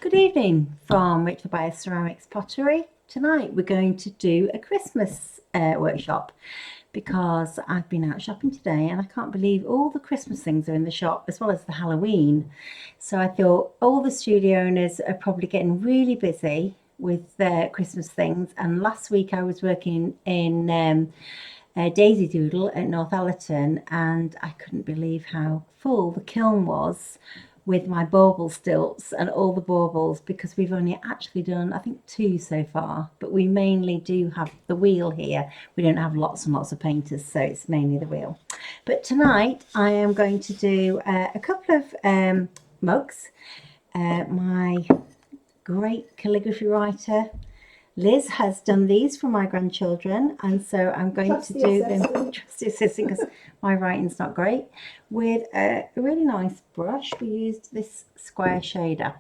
Good evening from Rachel Byass Ceramics Pottery. Tonight we're going to do a Christmas workshop because I've been out shopping today and I can't believe all the Christmas things are in the shop as well as the Halloween. So I thought all the studio owners are probably getting really busy with their Christmas things, and last week I was working in Daisy Doodle at Northallerton and I couldn't believe how full the kiln was with my bauble stilts and all the baubles, because we've only actually done I think 2 so far, but we mainly do have the wheel here. We don't have lots and lots of painters, so it's mainly the wheel. But tonight I am going to do a couple of mugs. My great calligraphy writer Liz has done these for my grandchildren, and so I'm going to do them, trusty assistant, because my writing's not great, with a really nice brush. We used this square shader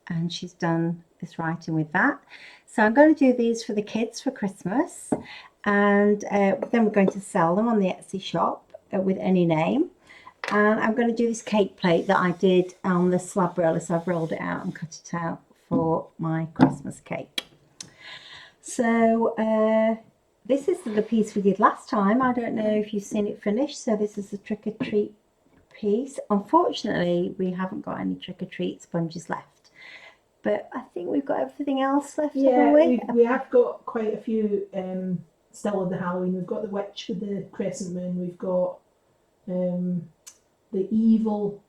and she's done this writing with that. So I'm going to do these for the kids for Christmas, and then we're going to sell them on the Etsy shop with any name. And I'm going to do this cake plate that I did on the slab roller, so I've rolled it out and cut it out for my Christmas cake. So this is the piece we did last time. I don't know if you've seen it finished. So this is the trick-or-treat piece. Unfortunately, we haven't got any trick-or-treat sponges left, but I think we've got everything else left. Yeah, we have got quite a few still of the Halloween. We've got the witch with the crescent moon. We've got the evil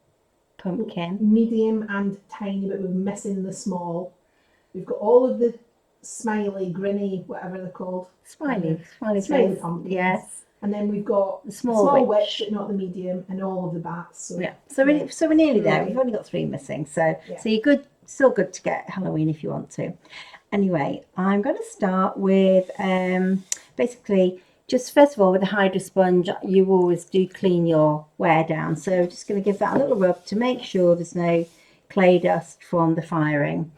pumpkin, medium and tiny, but we're missing the small. We've got all of the smiley, grinny, whatever they're called. Smiley pumpkins. Yes. And then we've got the small witch, but not the medium, and all of the bats. So, yeah. So we're nearly there. We've only got 3 missing. So you're good. Still good to get Halloween if you want to. Anyway, I'm going to start with basically just first of all with the Hydro sponge. You always do clean your wear down. So just going to give that a little rub to make sure there's no clay dust from the firing.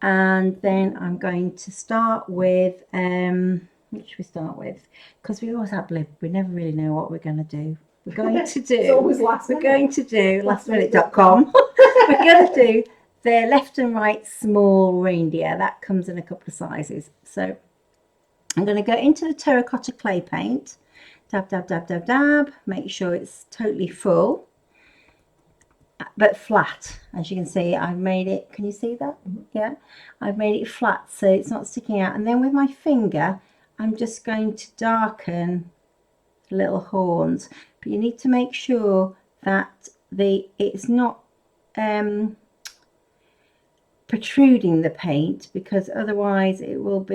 And then I'm going to start with, which should we start with? Because we always have blib. We never really know what we're going to do. We're going to do, it's always last minute. We're going to do lastminute.com. We're going to do the left and right small reindeer. That comes in a couple of sizes. So I'm going to go into the terracotta clay paint. Dab, dab, dab, dab, dab. Make sure it's totally full, but flat. As you can see, I've made it, can you see that? Yeah, I've made it flat so it's not sticking out. And then with my finger I'm just going to darken the little horns, but you need to make sure that it's not protruding the paint, because otherwise it'll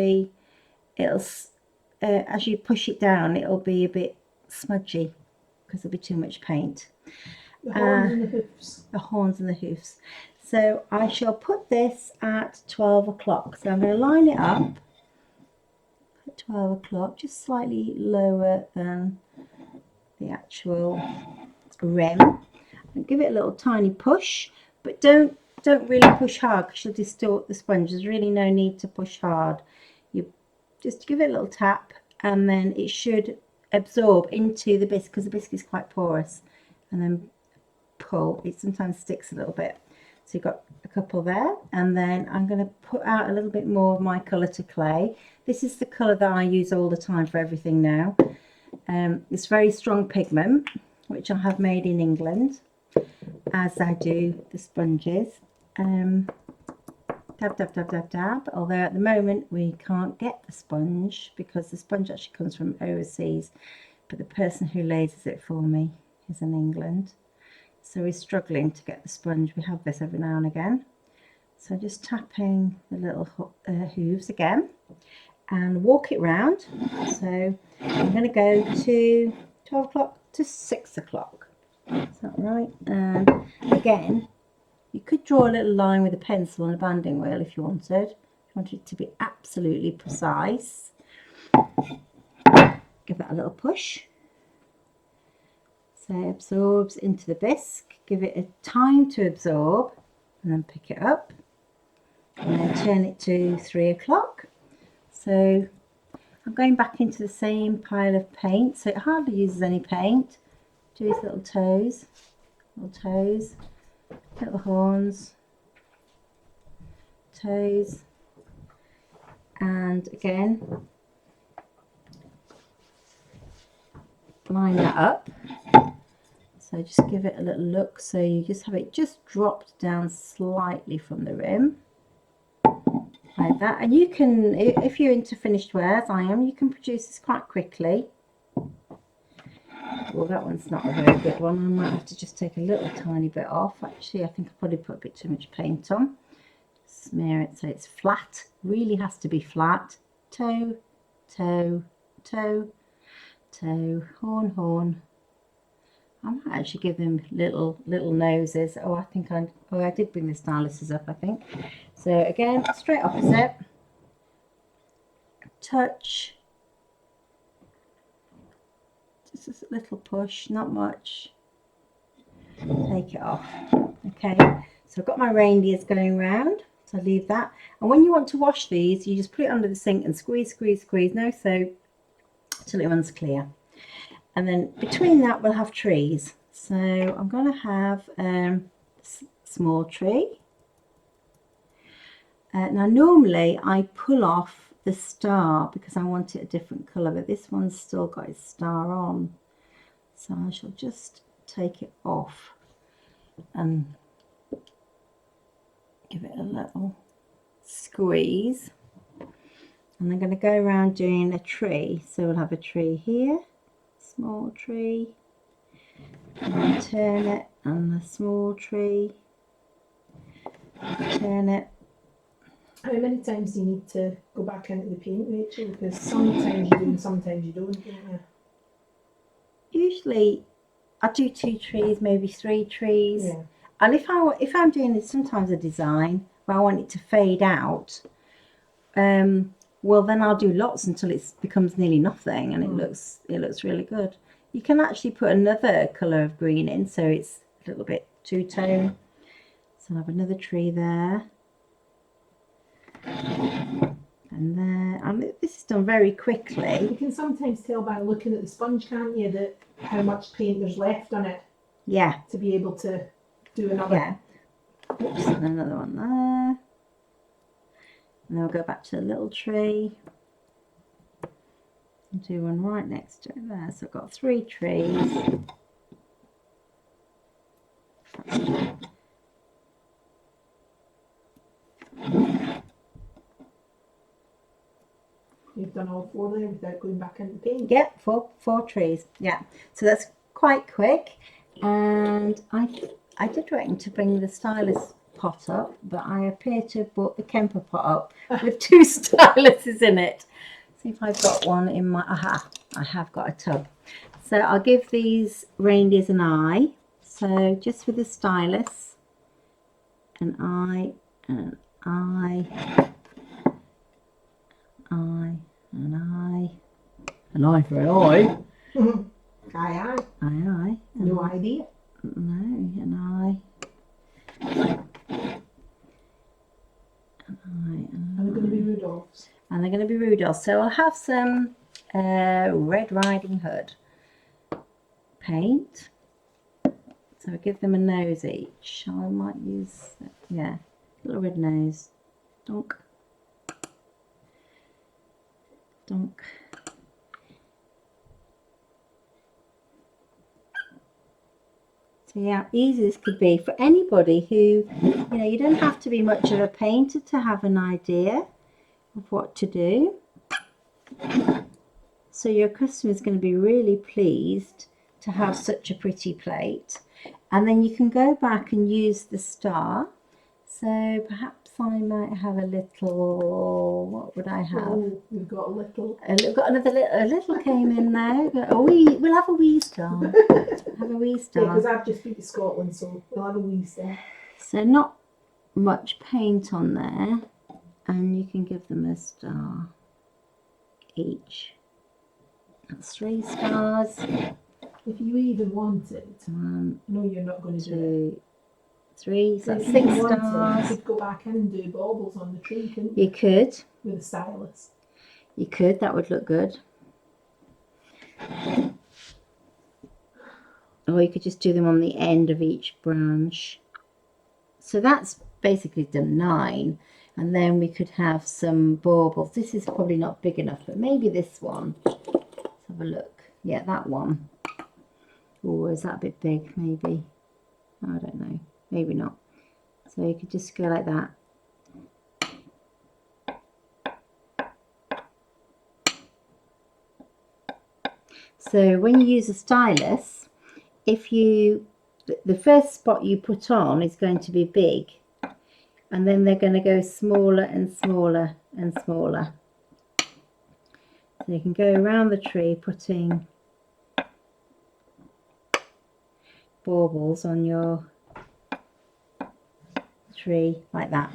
as you push it down it'll be a bit smudgy because there'll be too much paint. The horns and the hoofs. The horns and the hoofs. So I shall put this at 12 o'clock. So I'm going to line it up at 12 o'clock, just slightly lower than the actual rim. And give it a little tiny push, but don't really push hard because you'll distort the sponge. There's really no need to push hard. You just give it a little tap and then it should absorb into the biscuit, because the biscuit is quite porous, and then pull. It sometimes sticks a little bit. So you've got a couple there, and then I'm going to put out a little bit more of my colour to clay. This is the colour that I use all the time for everything now. It's very strong pigment, which I have made in England, as I do the sponges. Dab, dab, dab, dab, dab. Although at the moment we can't get the sponge because the sponge actually comes from overseas, but the person who lasers it for me is in England. So we're struggling to get the sponge. We have this every now and again. So just tapping the little hooves again and walk it round. So I'm going to go to 12 o'clock to 6 o'clock. Is that right? And again, you could draw a little line with a pencil and a banding wheel if you wanted. If you wanted it to be absolutely precise. Give that a little push. So it absorbs into the bisque. Give it a time to absorb and then pick it up and then turn it to 3 o'clock. So I'm going back into the same pile of paint, so it hardly uses any paint. Do his little toes, little horns, toes. And again, line that up. So just give it a little look. So you just have it just dropped down slightly from the rim. Like that. And you can, if you're into finished wear, as I am, you can produce this quite quickly. Well, that one's not a very good one. I might have to just take a little tiny bit off. Actually, I think I probably put a bit too much paint on. Smear it so it's flat. Really has to be flat. Toe, toe, toe, toe, horn, horn. I might actually give them little noses. Oh, I did bring the styluses up, I think. So again, straight opposite. Touch. Just a little push, not much. Take it off. Okay, so I've got my reindeers going round. So I leave that. And when you want to wash these, you just put it under the sink and squeeze, squeeze, squeeze. No soap till it runs clear. And then between that, we'll have trees. So I'm going to have a small tree. Now, normally I pull off the star because I want it a different colour, but this one's still got its star on. So I shall just take it off and give it a little squeeze. And I'm going to go around doing a tree. So we'll have a tree here, small tree, and then turn it, and a small tree, turn it. How many times do you need to go back into the paint, Rachel? Because sometimes you do and sometimes you don't, don't you? Usually I do 2 trees, maybe 3 trees. Yeah. And if I'm doing sometimes a design where I want it to fade out, well then I'll do lots until it becomes nearly nothing, and it looks really good. You can actually put another colour of green in, so it's a little bit two-tone. So I'll have another tree there. And there, and this is done very quickly. You can sometimes tell by looking at the sponge, can't you, that how much paint there's left on it. Yeah. To be able to do another. Yeah. Oops, and another one there. And then we'll go back to the little tree. And do one right next to it there. So I've got 3 trees. You've done all 4 there without going back into paint. Yeah, four trees. Yeah, so that's quite quick. And I did reckon to bring the stylus pot up, but I appear to have bought the Kemper pot up with 2 styluses in it. See if I've got one in my, aha, I have got a tub. So I'll give these reindeers an eye. So just with the stylus, an eye, an eye, eye, an eye, an eye for an eye. Aye, aye. Aye, aye. No idea. No, an eye. An eye. And they're going to be Rudolphs. And they're going to be Rudolphs. So I'll have some Red Riding Hood paint. So I'll give them a nose each. I might use, yeah, a little red nose. Donk. Donk. So yeah, easy this could be for anybody who, you know, you don't have to be much of a painter to have an idea of what to do. So your customer is going to be really pleased to have such a pretty plate. And then you can go back and use the star. So perhaps I might have a little, what would I have? Oh, we've got a little. We've got a little came in there. We'll have a wee star. Have a wee star. Yeah, because I've just been to Scotland, so we'll have a wee star. So not much paint on there, and you can give them a star each. That's 3 stars. If you even wanted, 1, no, you're not going to do it. 2, 3. So If that's you 6 wanted, stars. you could go back in and do baubles on the tree, couldn't you? You could. With a stylus. You could. That would look good. Or you could just do them on the end of each branch. So that's basically done 9, and then we could have some baubles. This is probably not big enough, but maybe this one. Let's have a look. Yeah, that one. Oh, is that a bit big? Maybe. I don't know. Maybe not. So you could just go like that. So when you use a stylus, if you, the first spot you put on is going to be big, and then they're going to go smaller and smaller and smaller. So you can go around the tree putting baubles on your tree like that.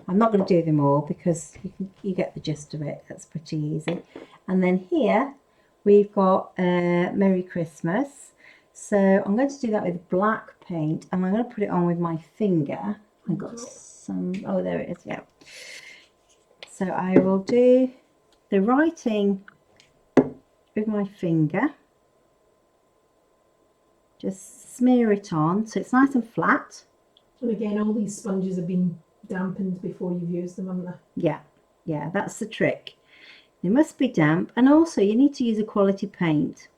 I'm not going to do them all because you get the gist of it. That's pretty easy. And then here we've got Merry Christmas. So I'm going to do that with black paint, and I'm going to put it on with my finger. I've got some, oh there it is, yeah. So I will do the writing with my finger. Just smear it on so it's nice and flat. And again, all these sponges have been dampened before you've used them, haven't they? Yeah, that's the trick. They must be damp, and also you need to use a quality paint.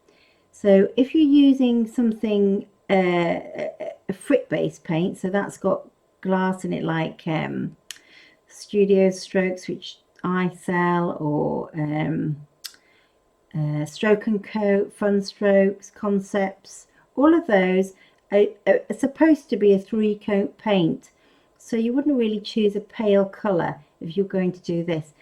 So if you're using something, a frit-based paint, so that's got glass in it, like Studio Strokes, which I sell, or Stroke and Coat, Fun Strokes, Concepts, all of those are supposed to be a 3-coat paint. So you wouldn't really choose a pale colour if you're going to do this.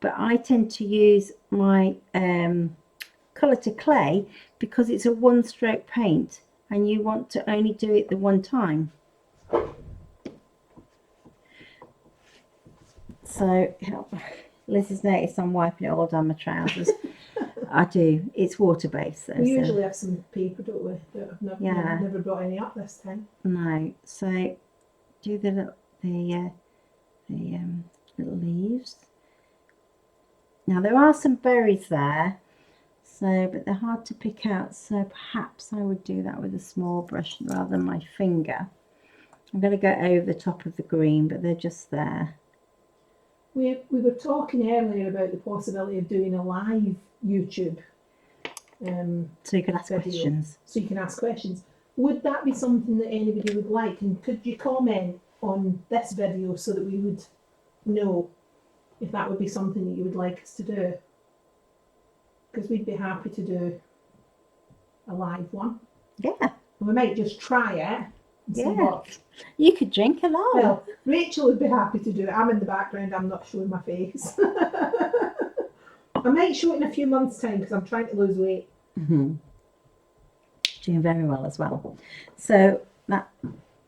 But I tend to use my colour to clay because it's a 1-stroke paint and you want to only do it the one time. So Liz has noticed I'm wiping it all down my trousers. I do. It's water based though. We usually have some paper, don't we? That I've Yeah. never brought any up this time. No. So do the little leaves. Now there are some berries there, so but they're hard to pick out. So perhaps I would do that with a small brush rather than my finger. I'm going to go over the top of the green, but they're just there. We were talking earlier about the possibility of doing a live YouTube. So you can ask video. questions. So you can ask questions. Would that be something that anybody would like? And could you comment on this video so that we would know if that would be something that you would like us to do? Because we'd be happy to do a live one. Yeah. And we might just try it. And see Yeah. what. You could drink along. Well, Rachel would be happy to do it. I'm in the background. I'm not showing my face. I might show it in a few months' time because I'm trying to lose weight. Mm-hmm. Doing very well as well. So that,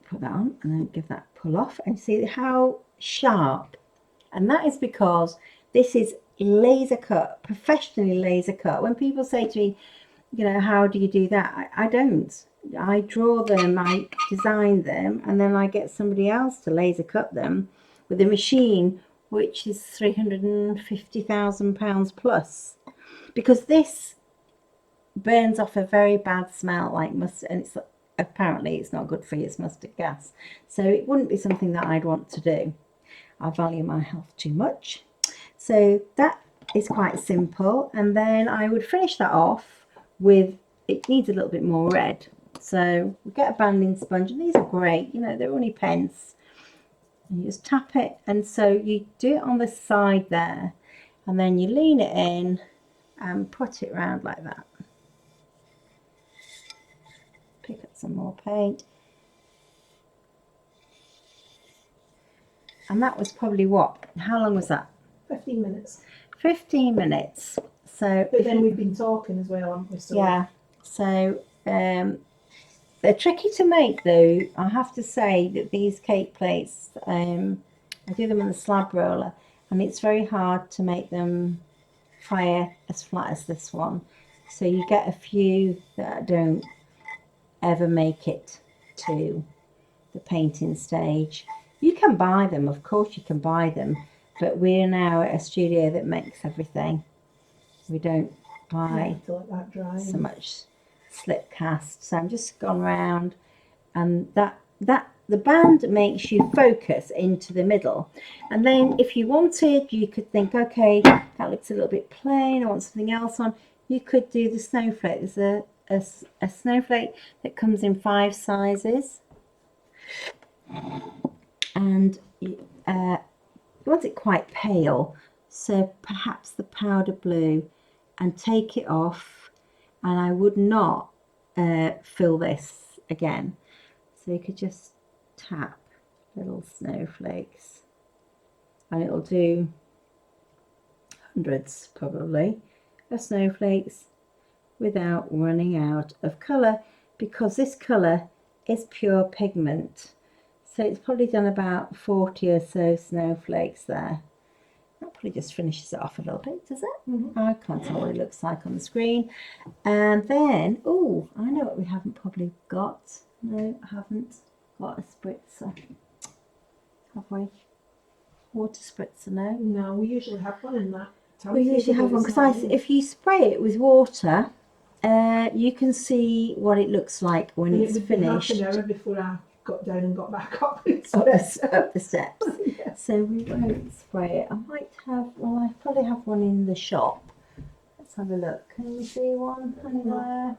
put that on and then give that pull off and see how sharp. And that is because this is laser cut, professionally laser cut. When people say to me, you know, how do you do that? I don't. I draw them, I design them, and then I get somebody else to laser cut them with a machine which is £350,000 plus. Because this burns off a very bad smell like mustard, and apparently it's not good for you, it's mustard gas. So it wouldn't be something that I'd want to do. I value my health too much. So that is quite simple. And then I would finish that off with, it needs a little bit more red. So we get a banding sponge, and these are great, you know, they're only pence. And you just tap it, and so you do it on the side there, and then you lean it in and put it round like that. Pick up some more paint. And that was probably what? How long was that? 15 minutes. 15 minutes. So, but then we've been talking as well, haven't we? So yeah. So they're tricky to make, though. I have to say that these cake plates, I do them on the slab roller, and it's very hard to make them fire as flat as this one. So you get a few that don't ever make it to the painting stage. You can buy them, of course you can buy them, but we're now at a studio that makes everything. We don't buy so much slip cast. So I'm just gone round, and that the band makes you focus into the middle. And then if you wanted, you could think, okay, that looks a little bit plain, I want something else on. You could do the snowflake. There's a snowflake that comes in 5 sizes. And you want it quite pale, so perhaps the powder blue, and take it off. And I would not fill this again. So you could just tap little snowflakes, and it'll do hundreds probably of snowflakes without running out of colour, because this colour is pure pigment. So it's probably done about 40 or so snowflakes there. That probably just finishes it off a little bit, does it? Mm-hmm. I can't tell what it looks like on the screen. And then, oh, I know what we haven't probably got. No, I haven't got a spritzer. Have we? Water spritzer, no? No, we usually have one in that. We usually have one, because if you spray it with water, you can see what it looks like when it's finished. It would be half an hour before I got down and got back up. Up the steps. Yeah. So we won't spray it. I might have, well, I probably have one in the shop. Let's have a look. Can we see one anywhere?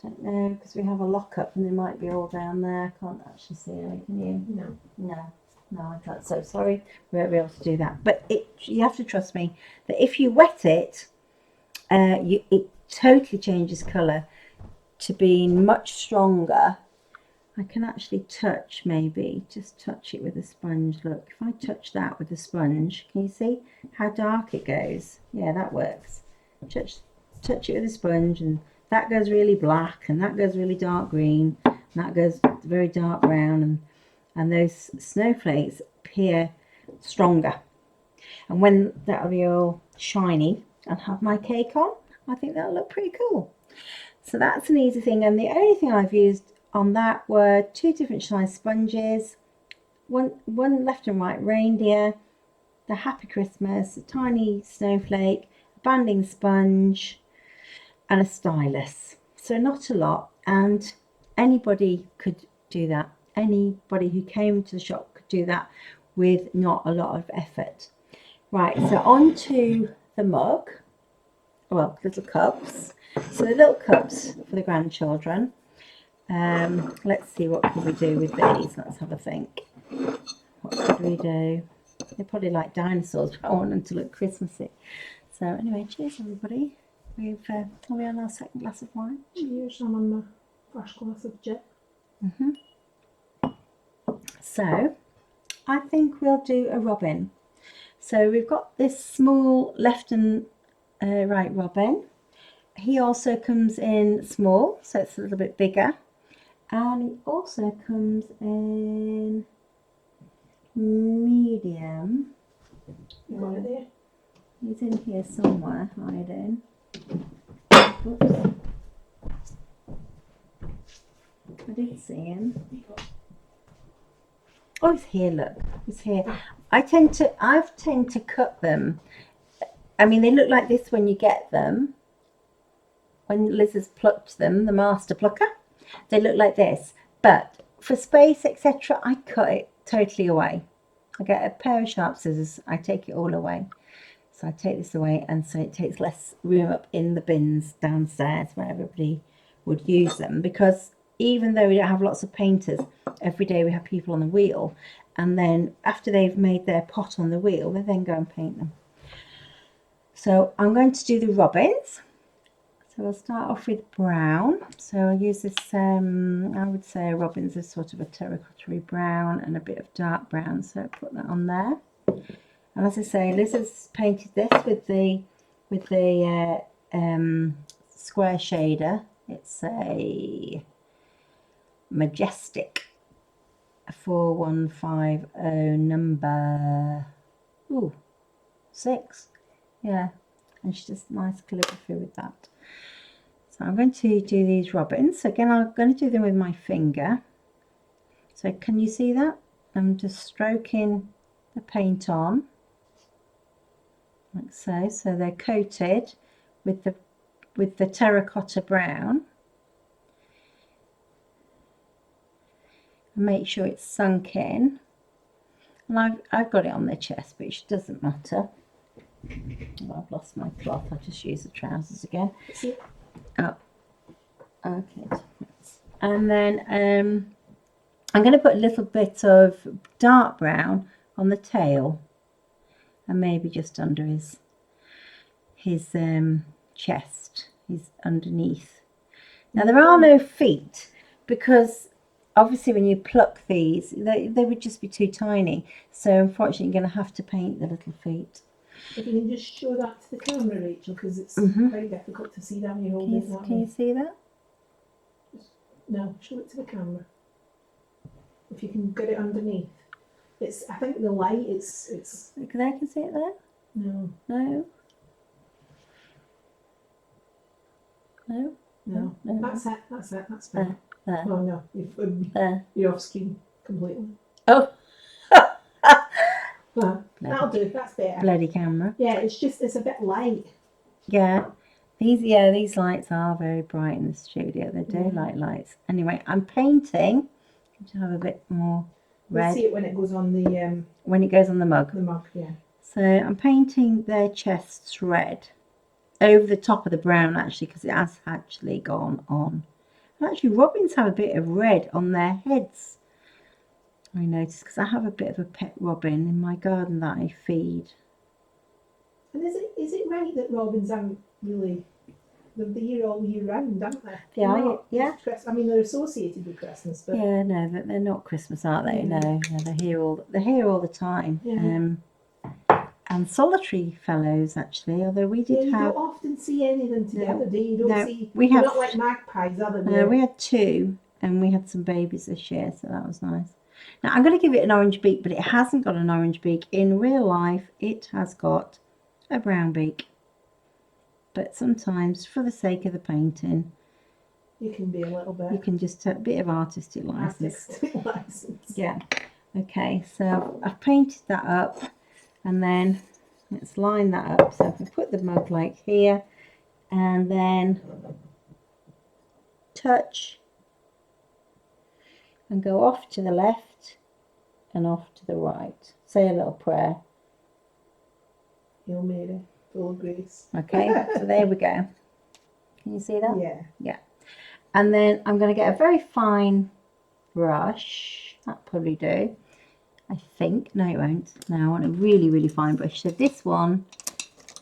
Don't know, because we have a lock-up and they might be all down there. I can't actually see any, can you? No. No, I can't. So sorry, we won't be able to do that. But you have to trust me that if you wet it, it totally changes colour to being much stronger. I can actually touch, maybe just touch it with a sponge. Look, if I touch that with a sponge, can you see how dark it goes? Yeah, that works. Touch it with a sponge, and that goes really black, and that goes really dark green, and that goes very dark brown, and those snowflakes appear stronger. And when that'll be all shiny and have my cake on, I think that'll look pretty cool. So that's an easy thing. And the only thing I've used on that were 2 different size sponges, one left and right reindeer, the Happy Christmas, a tiny snowflake, a banding sponge, and a stylus. So not a lot, and anybody could do that. Anybody who came to the shop could do that with not a lot of effort. Right, so on to the mug. Well, little cups. So the little cups for the grandchildren. Let's see, what could we do with these? Let's have a think. What could we do? They probably like dinosaurs, but I want them to look Christmassy. So anyway, cheers everybody. Are we on our second glass of wine? Cheers, I'm on my first glass of gin. So I think we'll do a robin. So we've got this small left and right robin. He also comes in small, so it's a little bit bigger. And he also comes in medium. You got it there? He's in here somewhere, hiding. Oops. I didn't see him. Oh, he's here, look. He's here. I tend to cut them. I mean, they look like this when you get them. When Liz has plucked them, the master plucker, they look like this. But for space, etc., I cut it totally away. I get a pair of sharp scissors, I take it all away. So I take this away, and so it takes less room up in the bins downstairs where everybody would use them. Because even though we don't have lots of painters, every day we have people on the wheel, and then after they've made their pot on the wheel, they then go and paint them. So I'm going to do the robins. So we'll start off with brown. So I'll use this, I would say robins is sort of a terracotta brown and a bit of dark brown. So put that on there. And as I say, Liz has painted this with the square shader. It's a Majestic 4150 number 6. Yeah, and she does nice calligraphy with that. So I'm going to do these robins. So again, I'm going to do them with my finger. So can you see that? I'm just stroking the paint on, like so. So they're coated with the terracotta brown. and make sure it's sunk in. And I've got it on the chest, which doesn't matter. Oh, I've lost my cloth. I'll just use the trousers again. Oh, okay. And then I'm going to put a little bit of dark brown on the tail, and maybe just under his chest, his underneath. Now there are no feet, because obviously when you pluck these, they would just be too tiny. So unfortunately, you're going to have to paint the little feet. If you can just show that to the camera, Rachel, because it's very difficult to see that when you're holding it that Can way. you see that? No, show it to the camera. If you can get it underneath. I think the light, it's... Can I see it there? No. No? No? No. No. That's it, that's better. There. Oh no, you're off screen completely. Oh! Well, that'll do, that's better. Bloody camera. Yeah, it's a bit light. Yeah. These lights are very bright in the studio. They're daylight lights. Anyway, I'm painting to have a bit more red. We'll see it when it goes on the when it goes on the mug. The mug, yeah. So I'm painting their chests red over the top of the brown, actually, because it has actually gone on. And actually, robins have a bit of red on their heads, I noticed, because I have a bit of a pet robin in my garden that I feed. And is it right that robins aren't really... They're here all year round, aren't they? They are, yeah. I mean, they're associated with Christmas, but... Yeah, no, they're not Christmas, are they? Yeah. No, they're here all the time. Yeah. And solitary fellows, actually, although we did you have... don't often see any of them together, do you? You don't see... we they're have... not like magpies, are they? No, we had 2, and we had some babies this year, so that was nice. Now, I'm going to give it an orange beak, but it hasn't got an orange beak. In real life, it has got a brown beak. But sometimes, for the sake of the painting, you can be a little bit... You can just take a bit of artistic license. Artistic license. Yeah. Okay, so I've painted that up, and then let's line that up. So if we put the mug like here, and then touch, and go off to the left and off to the right. Say a little prayer. Hail Mary, full of grace. Okay, so there we go. Can you see that? Yeah. Yeah. And then I'm going to get a very fine brush. That'll probably do, I think. No, it won't. No, I want a really, really fine brush. So this one,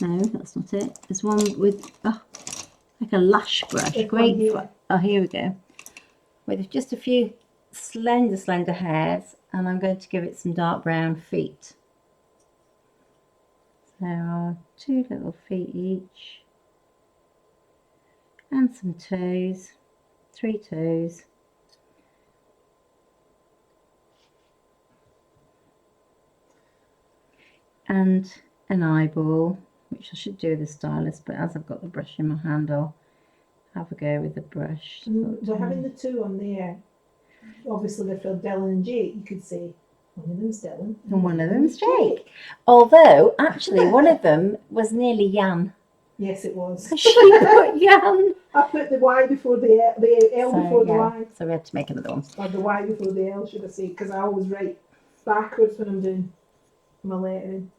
no, that's not it. This one with like a lash brush. Great. Oh, here we go. With just a few slender hairs, and I'm going to give it some dark brown feet. There are 2 little feet each, and some toes, 3 toes, and an eyeball, which I should do with the stylus, but as I've got the brush in my hand, I'll have a go with the brush. We're having the 2 on there. Obviously, they're for Dylan and Jake. You could say one of them's Dylan and one of them's Jake. Although, actually, one of them was nearly Jan. Yes, it was. She put Jan. I put the Y before the L before the Y. So we had to make another one. Or the Y before the L, should I say, because I always write backwards when I'm doing my lettering.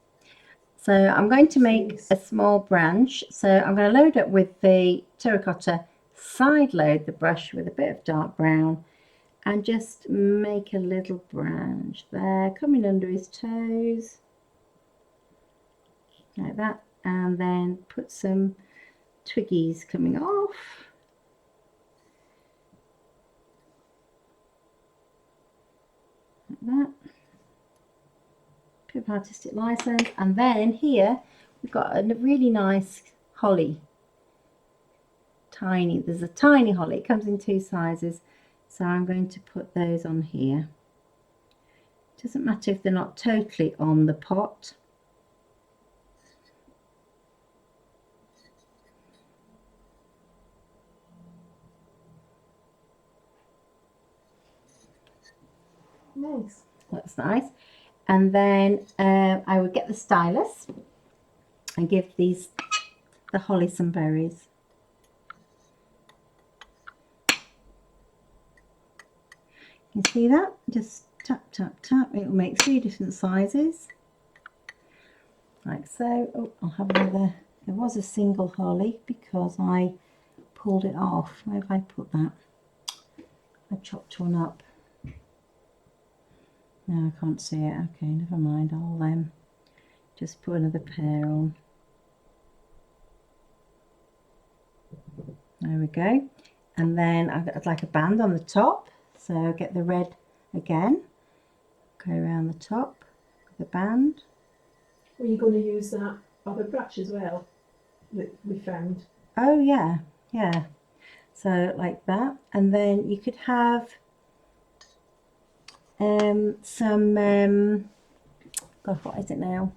So I'm going to make a small branch. So I'm going to load up with the terracotta, side load the brush with a bit of dark brown, and just make a little branch there, coming under his toes, like that, and then put some twiggies coming off. Like that. Bit of artistic license, and then here we've got a really nice holly. There's a tiny holly. It comes in 2 sizes. So I'm going to put those on here. Doesn't matter if they're not totally on the pot. Nice. That's nice. And then I would get the stylus and give the holly some berries. You see that? Just tap, tap, tap. It will make 3 different sizes. Like so. Oh, I'll have another. There was a single holly because I pulled it off. Where have I put that? I chopped one up. No, I can't see it. Okay, never mind. I'll just put another pair on. There we go. And then I'd like a band on the top. So get the red again. Go around the top with the band. Were you going to use that other brush as well that we found? Oh yeah, yeah. So like that. And then you could have some God, what is it now?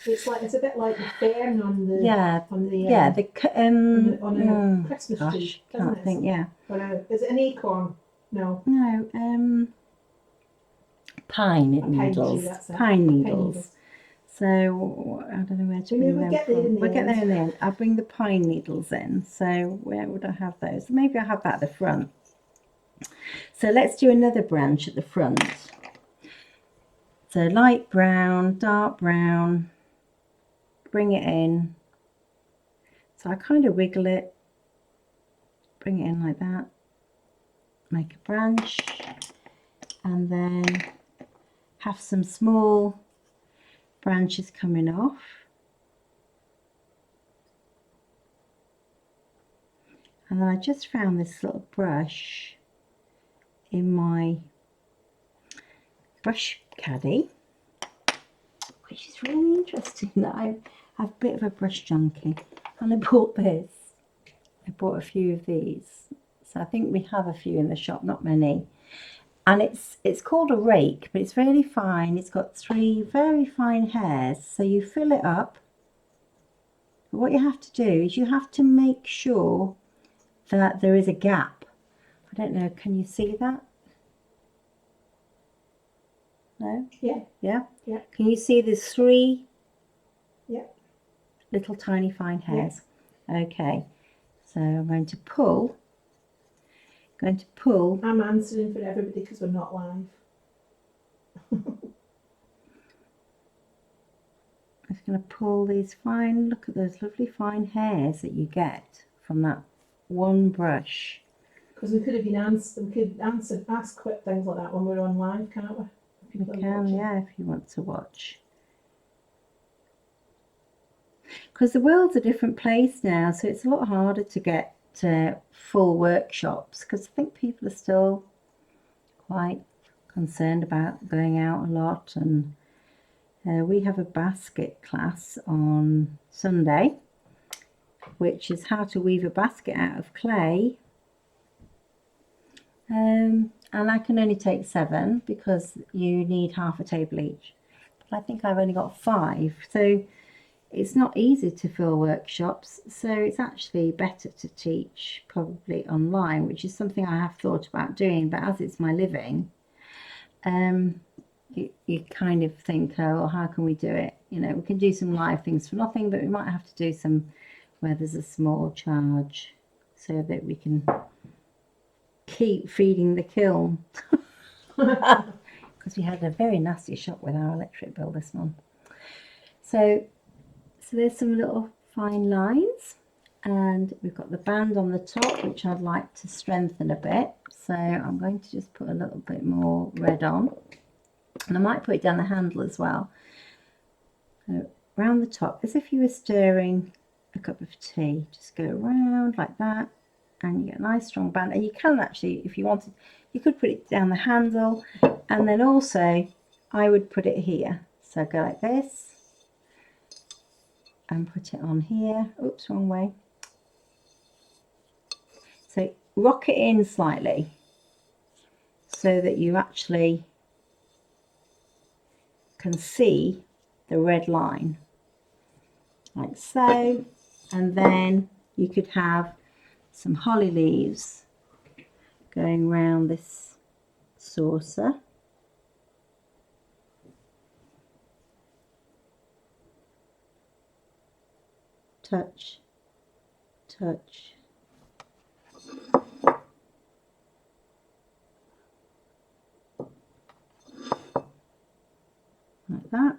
It's a bit like the fern on the on a Christmas tree, doesn't can't it? think. Yeah. Or is it an acorn? No. No. Pine needles. Pine needles. So I don't know where to bring them from. We'll get there in the end. I'll bring the pine needles in. So where would I have those? Maybe I'll have that at the front. So let's do another branch at the front. So light brown, dark brown, bring it in. So I kind of wiggle it, bring it in like that, make a branch, and then have some small branches coming off. And then I just found this little brush in my brush caddy, which is really interesting that I'm a bit of a brush junkie, and I bought this. I bought a few of these, so I think we have a few in the shop, not many. And it's called a rake, but it's really fine. It's got 3 very fine hairs, so you fill it up. But what you have to do is you have to make sure that there is a gap. I don't know, can you see that? No? Yeah. Yeah? Yeah. Can you see there's 3 Yeah. little tiny fine hairs? Yeah. Okay. So I'm going to pull. I'm answering for everybody because we're not live. I'm just going to pull these fine, look at those lovely fine hairs that you get from that one brush. Because we could have been ask quick things like that when we're on live, can't we? You can, yeah, if you want to watch. Because the world's a different place now, so it's a lot harder to get full workshops, because I think people are still quite concerned about going out a lot. And we have a basket class on Sunday, which is how to weave a basket out of clay. And I can only take 7 because you need half a table each. But I think I've only got 5. So it's not easy to fill workshops. So it's actually better to teach probably online, which is something I have thought about doing. But as it's my living, you kind of think, oh, well, how can we do it? You know, we can do some live things for nothing, but we might have to do some where there's a small charge so that we can keep feeding the kiln. Because we had a very nasty shock with our electric bill this month. So there's some little fine lines, and we've got the band on the top, which I'd like to strengthen a bit. So I'm going to just put a little bit more red on, and I might put it down the handle as well. So around the top, as if you were stirring a cup of tea. Just go around like that, and you get a nice strong band. And you can actually, if you wanted, you could put it down the handle, and then also I would put it here. So go like this and put it on here. Oops, wrong way. So rock it in slightly so that you actually can see the red line, like so. And then you could have some holly leaves going round this saucer. Touch, touch. that.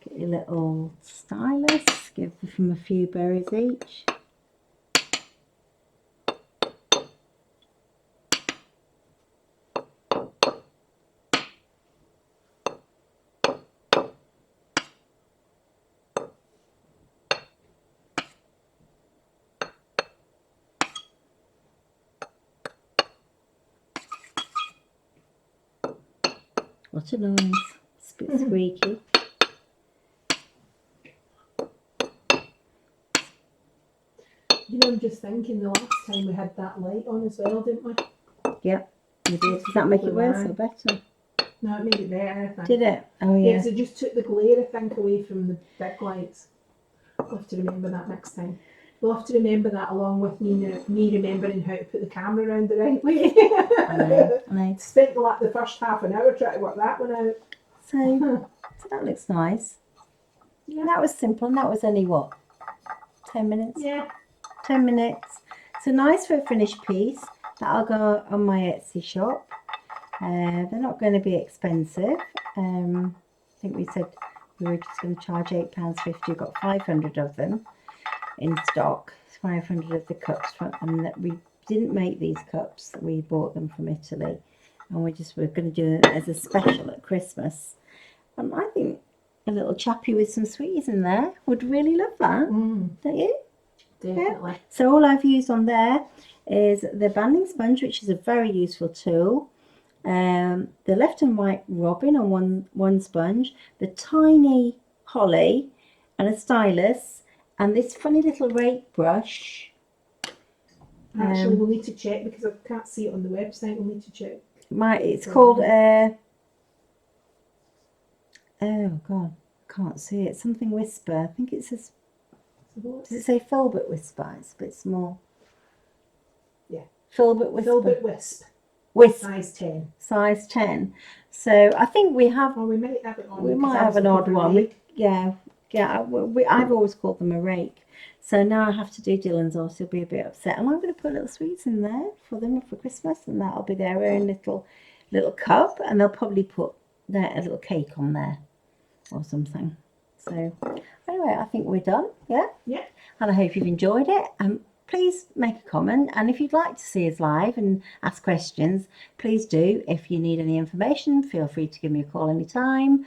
Get your little stylus, give them a few berries each. What a noise. It's a bit squeaky. You know, I'm just thinking the last time we had that light on as well, didn't we? Yep, we did. Does that make it worse or better? No, it made it better, I think. Did it? Oh yeah. Yes, it just took the glare, I think, away from the big lights. We'll have to remember that next time. We'll have to remember that along with me remembering how to put the camera around the right way. I know. Spent the first half an hour trying to work that one out. So that looks nice. Yeah. That was simple, and that was only what? 10 minutes? Yeah. 10 minutes. So nice for a finished piece. That'll go on my Etsy shop. They're not going to be expensive. I think we said we were just going to charge £8.50. We've got 500 of them in stock. 500 of the cups, and that we didn't make these cups. We bought them from Italy, and we're going to do it as a special at Christmas. And I think a little chappy with some sweeties in there would really love that. Don't you? Definitely. Yeah. So all I've used on there is the banding sponge, which is a very useful tool. The left and right robin on one sponge, the tiny holly, and a stylus, and this funny little rake brush. Actually, we'll need to check because I can't see it on the website. We'll need to check. It's called oh god, I can't see it. Something whisper. I think it says. Does it say Filbert whisper? It's a bit small. Yeah. Filbert whisper. Filbert wisp. Wisp. Size 10. Size 10. So I think we have. Well, we might have it on. We might have an odd one. I've always called them a rake. So now I have to do Dylan's, or he'll be a bit upset. And I'm going to put little sweets in there for them for Christmas, and that'll be their own little cup, and they'll probably put a little cake on there or something. So anyway, I think we're done. Yeah. Yeah. And I hope you've enjoyed it. Please make a comment, and if you'd like to see us live and ask questions, please do. If you need any information, feel free to give me a call anytime.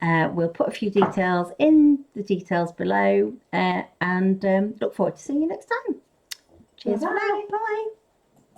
We'll put a few details in the details below, and look forward to seeing you next time. Cheers for now. Bye.